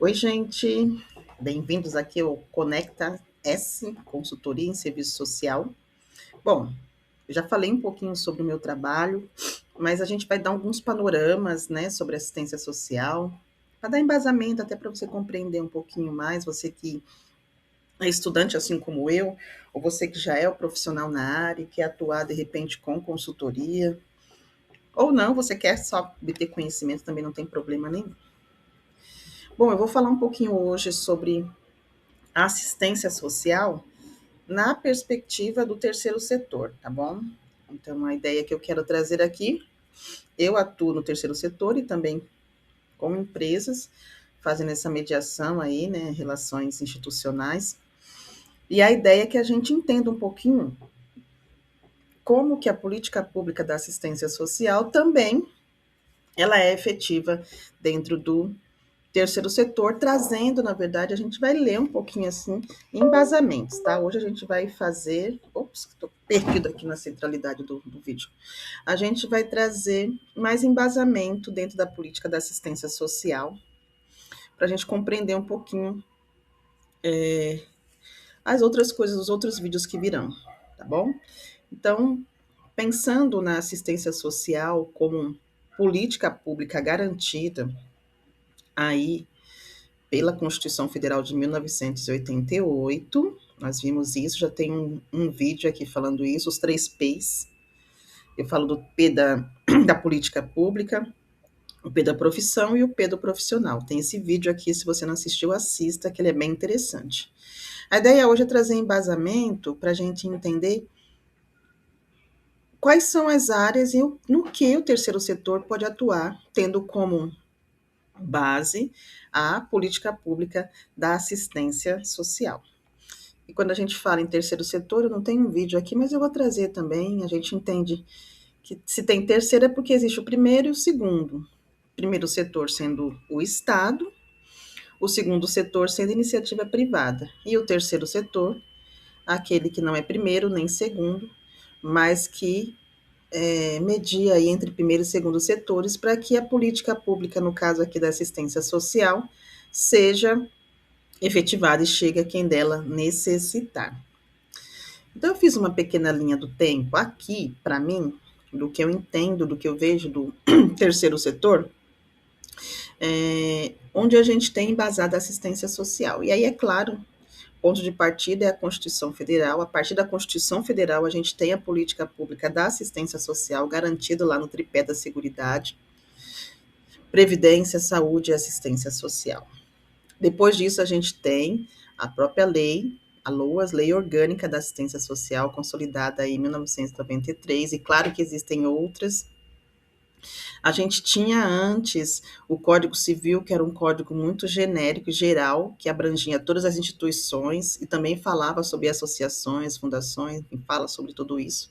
Oi, gente, bem-vindos aqui ao Conecta S, consultoria em serviço social. Bom, eu já falei um pouquinho sobre o meu trabalho, mas a gente vai dar alguns panoramas, né, sobre assistência social, para dar embasamento até para você compreender um pouquinho mais, você que é estudante assim como eu, ou você que já é o profissional na área e quer atuar de repente com consultoria, ou não, você quer só obter conhecimento, também não tem problema nenhum. Bom, eu vou falar um pouquinho hoje sobre a assistência social na perspectiva do terceiro setor, tá bom? Então, a ideia que eu quero trazer aqui, eu atuo no terceiro setor e também com empresas, fazendo essa mediação aí, né, relações institucionais. E a ideia é que a gente entenda um pouquinho como que a política pública da assistência social também ela é efetiva dentro do terceiro setor, trazendo, na verdade, a gente vai ler um pouquinho assim, embasamentos, tá? Hoje a gente vai fazer. Ops, estou perdido aqui na centralidade do vídeo. A gente vai trazer mais embasamento dentro da política da assistência social, para a gente compreender um pouquinho as outras coisas, os outros vídeos que virão, tá bom? Então, pensando na assistência social como política pública garantida aí pela Constituição Federal de 1988. Nós vimos isso, já tem um vídeo aqui falando isso, os 3 P's. Eu falo do P da política pública, o P da profissão e o P do profissional. Tem esse vídeo aqui, se você não assistiu, assista, que ele é bem interessante. A ideia hoje é trazer embasamento para a gente entender quais são as áreas e no que o terceiro setor pode atuar, tendo como base a política pública da assistência social. E quando a gente fala em terceiro setor, eu não tenho um vídeo aqui, mas eu vou trazer também. A gente entende que se tem terceiro é porque existe o primeiro e o segundo. O primeiro setor sendo o Estado, o segundo setor sendo iniciativa privada. E o terceiro setor, aquele que não é primeiro nem segundo, mas que media aí entre primeiro e segundo setores para que a política pública, no caso aqui da assistência social, seja efetivada e chegue a quem dela necessitar. Então, eu fiz uma pequena linha do tempo aqui, para mim, do que eu entendo, do que eu vejo do terceiro setor, onde a gente tem embasada a assistência social. E aí, é claro, ponto de partida é a Constituição Federal. A partir da Constituição Federal, a gente tem a política pública da assistência social garantida lá no tripé da Seguridade, Previdência, Saúde e Assistência Social. Depois disso, a gente tem a própria lei, a LOAS, Lei Orgânica da Assistência Social, consolidada em 1993, e claro que existem outras. A gente tinha antes o Código Civil, que era um código muito genérico e geral, que abrangia todas as instituições e também falava sobre associações, fundações, enfim, fala sobre tudo isso.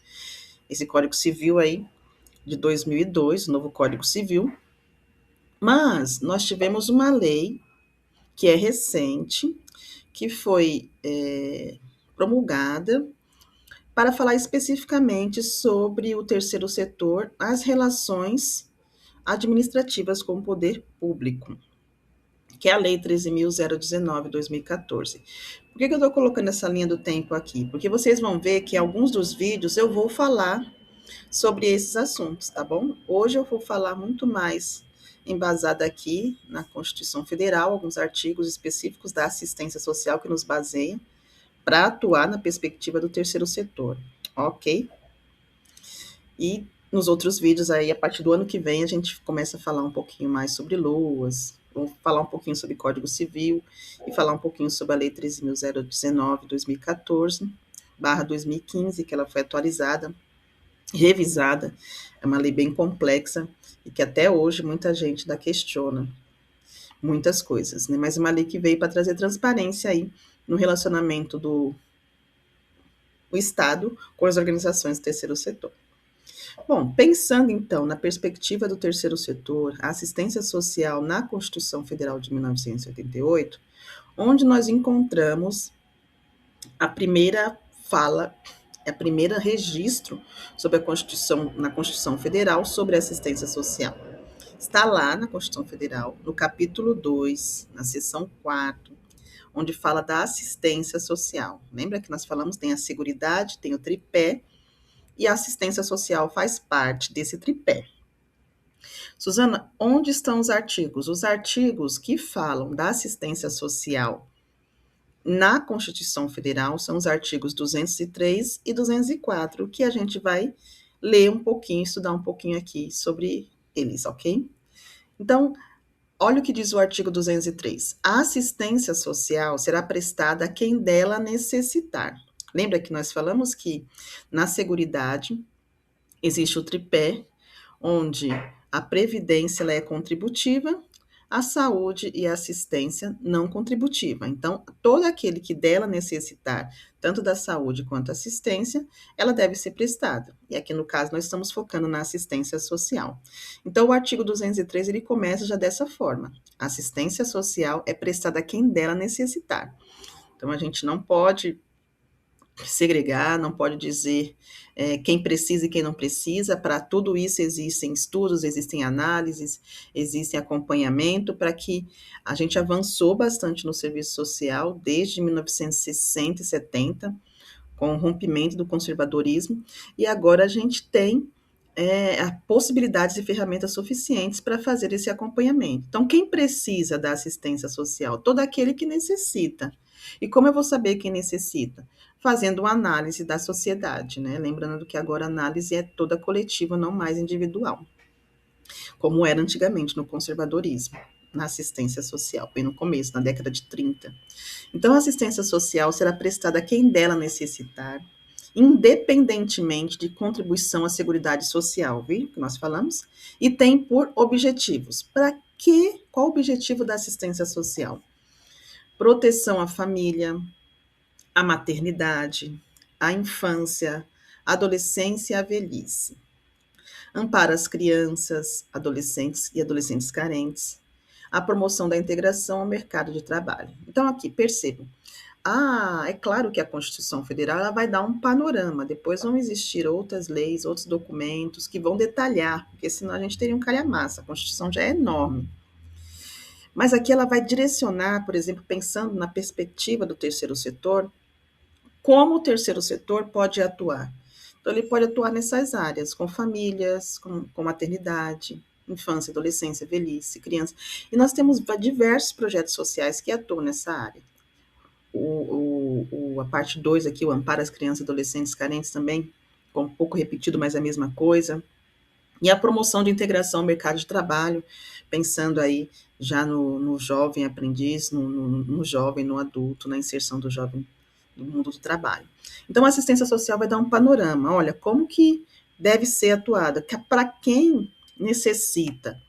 Esse Código Civil aí, de 2002, o novo Código Civil. Mas nós tivemos uma lei que é recente, que foi promulgada para falar especificamente sobre o terceiro setor, as relações administrativas com o poder público, que é a Lei 13.019/2014. Por que eu estou colocando essa linha do tempo aqui? Porque vocês vão ver que em alguns dos vídeos eu vou falar sobre esses assuntos, tá bom? Hoje eu vou falar muito mais embasada aqui na Constituição Federal, alguns artigos específicos da assistência social que nos baseiam para atuar na perspectiva do terceiro setor, ok? E nos outros vídeos aí, a partir do ano que vem, a gente começa a falar um pouquinho mais sobre LOAS, vou falar um pouquinho sobre Código Civil e falar um pouquinho sobre a Lei 13.019/2014/2015, que ela foi atualizada, revisada, é uma lei bem complexa e que até hoje muita gente ainda questiona muitas coisas, né? Mas é uma lei que veio para trazer transparência aí no relacionamento do Estado com as organizações do terceiro setor. Bom, pensando então na perspectiva do terceiro setor, a assistência social na Constituição Federal de 1988, onde nós encontramos a primeira fala, a primeira registro sobre a Constituição, na Constituição Federal sobre a assistência social. Está lá na Constituição Federal, no capítulo 2, na seção 4, onde fala da assistência social. Lembra que nós falamos, tem a seguridade, tem o tripé, e a assistência social faz parte desse tripé. Suzana, onde estão os artigos? Os artigos que falam da assistência social na Constituição Federal são os artigos 203 e 204, que a gente vai ler um pouquinho, estudar um pouquinho aqui sobre eles, ok? Então, olha o que diz o artigo 203. A assistência social será prestada a quem dela necessitar. Lembra que nós falamos que na Seguridade existe o tripé, onde a previdência ela é contributiva, a saúde e a assistência não contributiva. Então, todo aquele que dela necessitar, tanto da saúde quanto da assistência, ela deve ser prestada. E aqui, no caso, nós estamos focando na assistência social. Então, o artigo 203, ele começa já dessa forma. A assistência social é prestada a quem dela necessitar. Então, a gente não pode segregar, não pode dizer quem precisa e quem não precisa. Para tudo isso existem estudos, existem análises, existem acompanhamento, para que a gente avançou bastante no serviço social desde 1960 e 70, com o rompimento do conservadorismo, e agora a gente tem possibilidades e ferramentas suficientes para fazer esse acompanhamento. Então, quem precisa da assistência social? Todo aquele que necessita. E como eu vou saber quem necessita? Fazendo uma análise da sociedade, né? Lembrando que agora a análise é toda coletiva, não mais individual, como era antigamente no conservadorismo, na assistência social, bem no começo, na década de 30. Então, a assistência social será prestada a quem dela necessitar, independentemente de contribuição à Seguridade Social, viu? Que nós falamos, e tem por objetivos. Para quê? Qual o objetivo da assistência social? Proteção à família, à maternidade, à infância, à adolescência e à velhice. Ampara as crianças, adolescentes e adolescentes carentes. A promoção da integração ao mercado de trabalho. Então, aqui, percebam. É claro que a Constituição Federal ela vai dar um panorama, depois vão existir outras leis, outros documentos que vão detalhar, porque senão a gente teria um calhamaço, a Constituição já é enorme. Mas aqui ela vai direcionar, por exemplo, pensando na perspectiva do terceiro setor, como o terceiro setor pode atuar. Então, ele pode atuar nessas áreas, com famílias, com maternidade, infância, adolescência, velhice, criança. E nós temos diversos projetos sociais que atuam nessa área. A parte 2 aqui, o amparo às crianças e adolescentes carentes também, um pouco repetido, mas é a mesma coisa. E a promoção de integração ao mercado de trabalho, pensando aí já no jovem aprendiz, no jovem, no adulto, na inserção do jovem no mundo do trabalho. Então, a assistência social vai dar um panorama, olha, como que deve ser atuada, para quem necessita,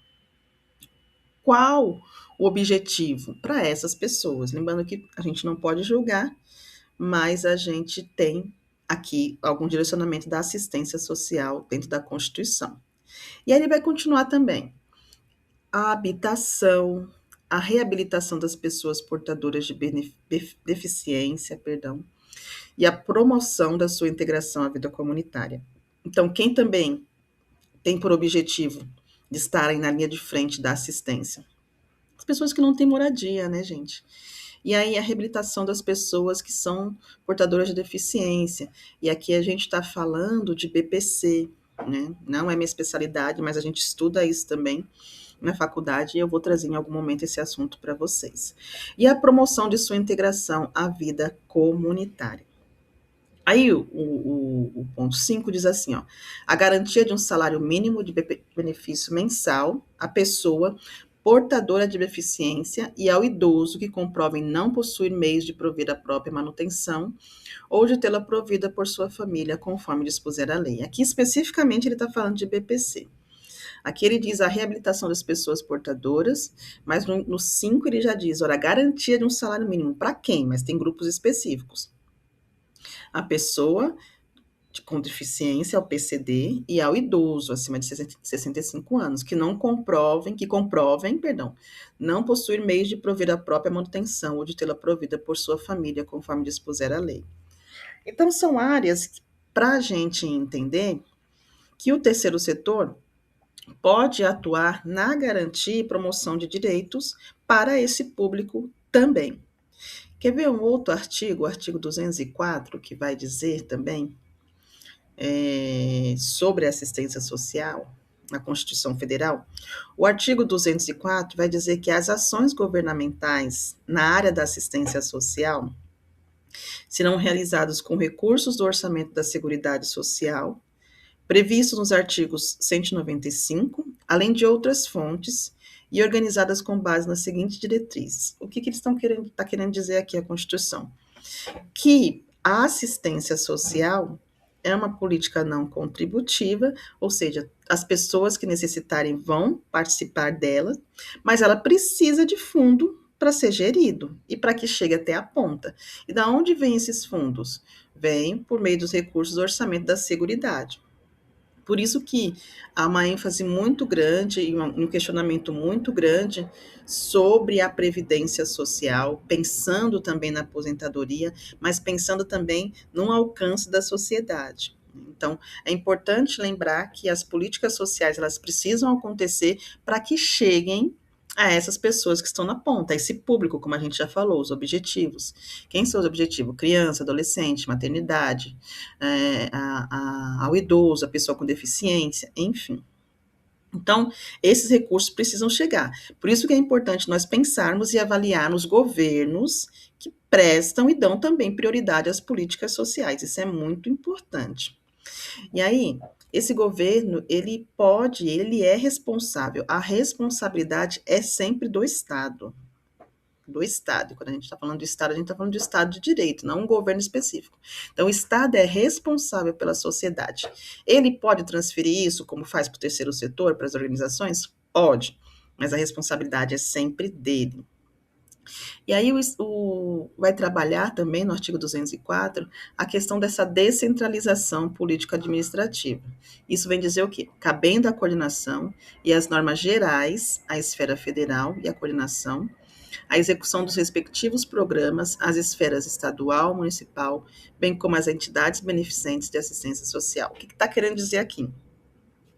qual o objetivo para essas pessoas. Lembrando que a gente não pode julgar, mas a gente tem aqui algum direcionamento da assistência social dentro da Constituição. E aí ele vai continuar também. A habitação, a reabilitação das pessoas portadoras de deficiência, e a promoção da sua integração à vida comunitária. Então, quem também tem por objetivo de estarem na linha de frente da assistência? As pessoas que não têm moradia, né, gente? E aí a reabilitação das pessoas que são portadoras de deficiência. E aqui a gente está falando de BPC, né? Não é minha especialidade, mas a gente estuda isso também na faculdade e eu vou trazer em algum momento esse assunto para vocês. E a promoção de sua integração à vida comunitária. Aí o ponto 5 diz assim, ó, a garantia de um salário mínimo de benefício mensal à pessoa portadora de deficiência e ao idoso que comprovem não possuir meios de prover a própria manutenção ou de tê-la provida por sua família, conforme dispuser a lei. Aqui, especificamente, ele está falando de BPC. Aqui ele diz a reabilitação das pessoas portadoras, mas no 5 ele já diz, olha, a garantia de um salário mínimo. Para quem? Mas tem grupos específicos. A pessoa com deficiência ao PCD e ao idoso acima de 65 anos, que comprovem, não possuir meios de prover a própria manutenção ou de tê-la provida por sua família, conforme dispuser a lei. Então, são áreas para a gente entender que o terceiro setor pode atuar na garantia e promoção de direitos para esse público também. Quer ver um outro artigo, o artigo 204, que vai dizer também sobre assistência social na Constituição Federal? O artigo 204 vai dizer que as ações governamentais na área da assistência social serão realizadas com recursos do orçamento da Seguridade Social, previstos nos artigos 195, além de outras fontes, e organizadas com base nas seguintes diretrizes. O que eles estão querendo dizer aqui a Constituição? Que a assistência social é uma política não contributiva, ou seja, as pessoas que necessitarem vão participar dela, mas ela precisa de fundo para ser gerido e para que chegue até a ponta. E da onde vêm esses fundos? Vêm por meio dos recursos do orçamento da Seguridade. Por isso que há uma ênfase muito grande e um questionamento muito grande sobre a previdência social, pensando também na aposentadoria, mas pensando também no alcance da sociedade. Então, é importante lembrar que as políticas sociais elas precisam acontecer para que cheguem a essas pessoas que estão na ponta, a esse público, como a gente já falou, os objetivos. Quem são os objetivos? Criança, adolescente, maternidade, ao idoso, a pessoa com deficiência, enfim. Então, esses recursos precisam chegar. Por isso que é importante nós pensarmos e avaliarmos governos que prestam e dão também prioridade às políticas sociais. Isso é muito importante. E aí, esse governo, ele é responsável. A responsabilidade é sempre do Estado. Do Estado. E quando a gente está falando do Estado, a gente está falando do Estado de Direito, não um governo específico. Então, o Estado é responsável pela sociedade. Ele pode transferir isso, como faz para o terceiro setor, para as organizações? Pode, mas a responsabilidade é sempre dele. E aí vai trabalhar também no artigo 204 a questão dessa descentralização político-administrativa. Isso vem dizer o quê? Cabendo a coordenação e as normas gerais à esfera federal e a coordenação, a execução dos respectivos programas às esferas estadual, municipal, bem como às entidades beneficentes de assistência social. O que está querendo dizer aqui?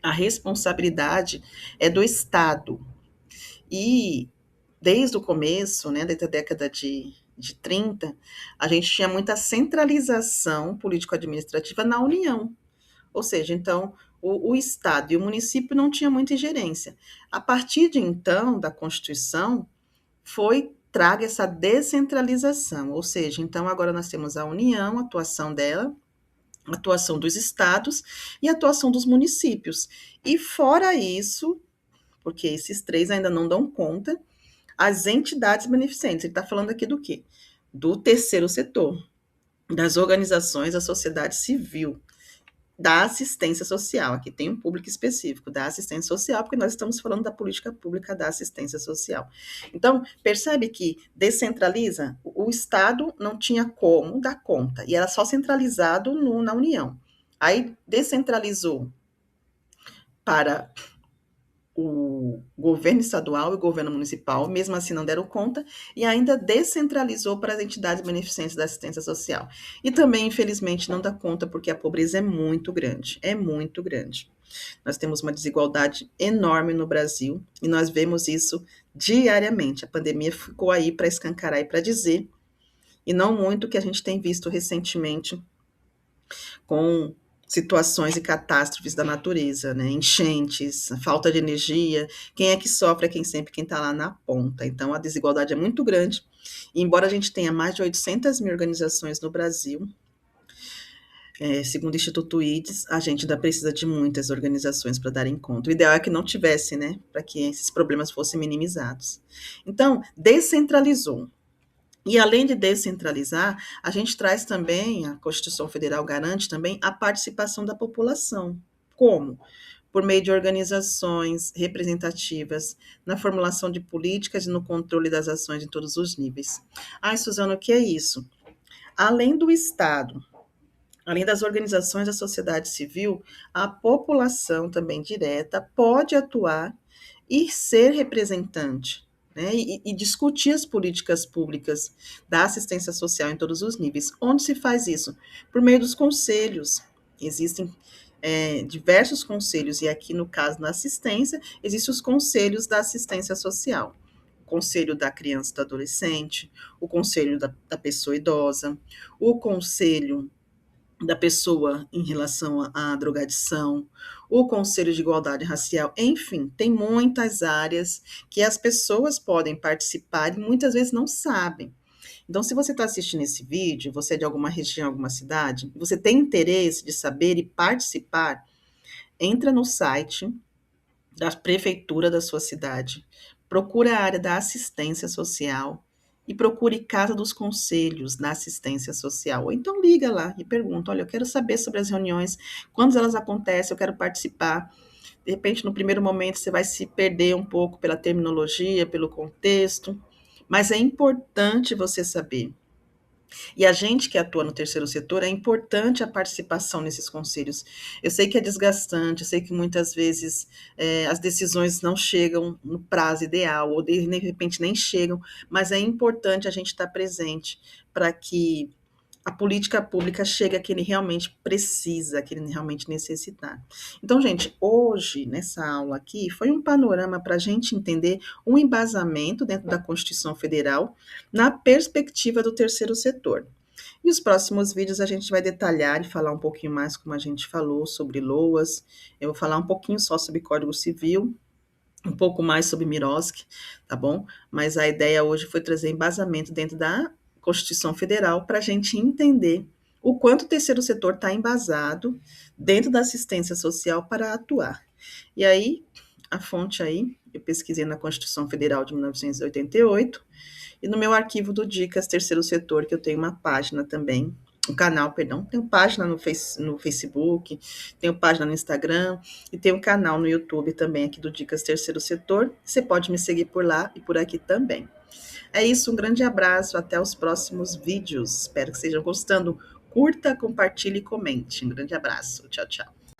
A responsabilidade é do Estado. E desde o começo, né, desde a década de 30, a gente tinha muita centralização político-administrativa na União. Ou seja, então, o Estado e o município não tinham muita ingerência. A partir de então, da Constituição, traga essa descentralização, ou seja, então agora nós temos a União, a atuação dela, a atuação dos estados e a atuação dos municípios. E fora isso, porque esses três ainda não dão conta, as entidades beneficentes. Ele está falando aqui do quê? Do terceiro setor, das organizações da sociedade civil, da assistência social. Aqui tem um público específico da assistência social, porque nós estamos falando da política pública da assistência social. Então, percebe que descentraliza? O Estado não tinha como dar conta, e era só centralizado na União. Aí descentralizou para o governo estadual e o governo municipal, mesmo assim não deram conta, e ainda descentralizou para as entidades beneficentes da assistência social. E também, infelizmente, não dá conta porque a pobreza é muito grande, é muito grande. Nós temos uma desigualdade enorme no Brasil e nós vemos isso diariamente. A pandemia ficou aí para escancarar e para dizer, e não muito o que a gente tem visto recentemente com situações e catástrofes da natureza, né? Enchentes, falta de energia. Quem é que sofre é quem está lá na ponta. Então, a desigualdade é muito grande. E, embora a gente tenha mais de 800 mil organizações no Brasil, segundo o Instituto IDES, a gente ainda precisa de muitas organizações para darem conta. O ideal é que não tivesse, né? Para que esses problemas fossem minimizados. Então, descentralizou. E além de descentralizar, a gente traz também, a Constituição Federal garante também a participação da população. Como? Por meio de organizações representativas, na formulação de políticas e no controle das ações em todos os níveis. Ai, Suzana, o que é isso? Além do Estado, além das organizações da sociedade civil, a população também direta pode atuar e ser representante, né, e discutir as políticas públicas da assistência social em todos os níveis. Onde se faz isso? Por meio dos conselhos. Existem diversos conselhos, e aqui no caso na assistência, existem os conselhos da assistência social. O conselho da criança e do adolescente, o conselho da pessoa idosa, o conselho da pessoa em relação à drogadição, o Conselho de Igualdade Racial, enfim, tem muitas áreas que as pessoas podem participar e muitas vezes não sabem. Então, se você está assistindo esse vídeo, você é de alguma região, alguma cidade, você tem interesse de saber e participar, entra no site da prefeitura da sua cidade, procura a área da assistência social e procure Casa dos Conselhos na assistência social. Ou então liga lá e pergunta: olha, eu quero saber sobre as reuniões, quando elas acontecem, eu quero participar. De repente, no primeiro momento, você vai se perder um pouco pela terminologia, pelo contexto, mas é importante você saber. E a gente que atua no terceiro setor, é importante a participação nesses conselhos. Eu sei que é desgastante, eu sei que muitas vezes as decisões não chegam no prazo ideal, ou de repente nem chegam, mas é importante a gente estar presente para que a política pública chegue a quem ele realmente precisa, a quem ele realmente necessitar. Então, gente, hoje, nessa aula aqui, foi um panorama para a gente entender um embasamento dentro da Constituição Federal na perspectiva do terceiro setor. E os próximos vídeos a gente vai detalhar e falar um pouquinho mais, como a gente falou, sobre LOAS. Eu vou falar um pouquinho só sobre Código Civil, um pouco mais sobre Miroski, tá bom? Mas a ideia hoje foi trazer embasamento dentro da Constituição Federal para a gente entender o quanto o terceiro setor está embasado dentro da assistência social para atuar. E aí, a fonte aí, eu pesquisei na Constituição Federal de 1988, e no meu arquivo do Dicas Terceiro Setor, que eu tenho uma página também, um canal, perdão, tenho página no Facebook, tenho página no Instagram e tenho um canal no YouTube também aqui do Dicas Terceiro Setor. Você pode me seguir por lá e por aqui também. É isso, um grande abraço, até os próximos vídeos. Espero que estejam gostando. Curta, compartilhe e comente. Um grande abraço. Tchau, tchau.